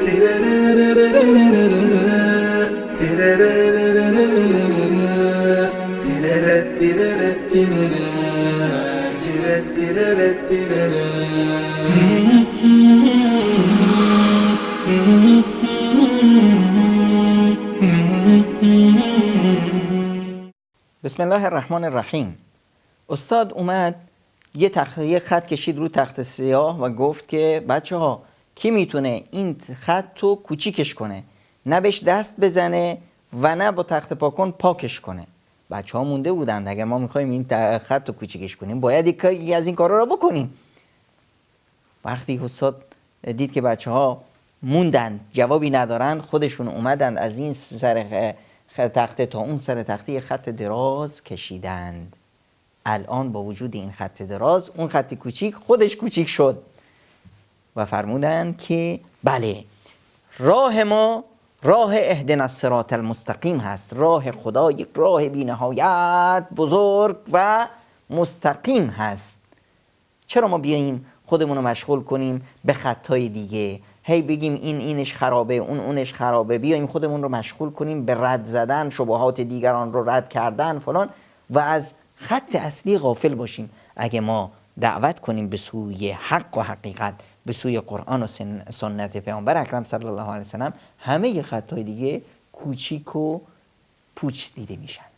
بسم الله الرحمن الرحیم. استاد اومد یه خط کشید رو تخت سیاه و گفت که بچه ها کی میتونه این خط رو کوچیکش کنه، نه بهش دست بزنه و نه با تخت پاکن پاکش کنه. بچه ها مونده بودند اگر ما میخوایم این خط رو کوچیکش کنیم باید یکی از این کارا رو بکنیم. وقتی استاد دید که بچه ها موندن جوابی ندارن، خودشون اومدن از این سر تخته تا اون سر تخته یه خط دراز کشیدند. الان با وجود این خط دراز اون خط کوچیک خودش کوچیک شد و فرمودند که بله راه ما راه اهدنا الصراط المستقیم هست. راه خدا یک راه بی نهایت بزرگ و مستقیم هست. چرا ما بیاییم خودمون رو مشغول کنیم به خطای دیگه، هی بگیم این اینش خرابه اونش خرابه، بیاییم خودمون رو مشغول کنیم به رد زدن شبهات دیگران رو رد کردن فلان و از خط اصلی غافل باشیم. اگه ما دعوت کنیم به سوی حق و حقیقت، به سوی قرآن و سنت پیامبر اکرم صلی الله علیه و سلم، همه خطای دیگه کوچیک و پوچ دیده میشن.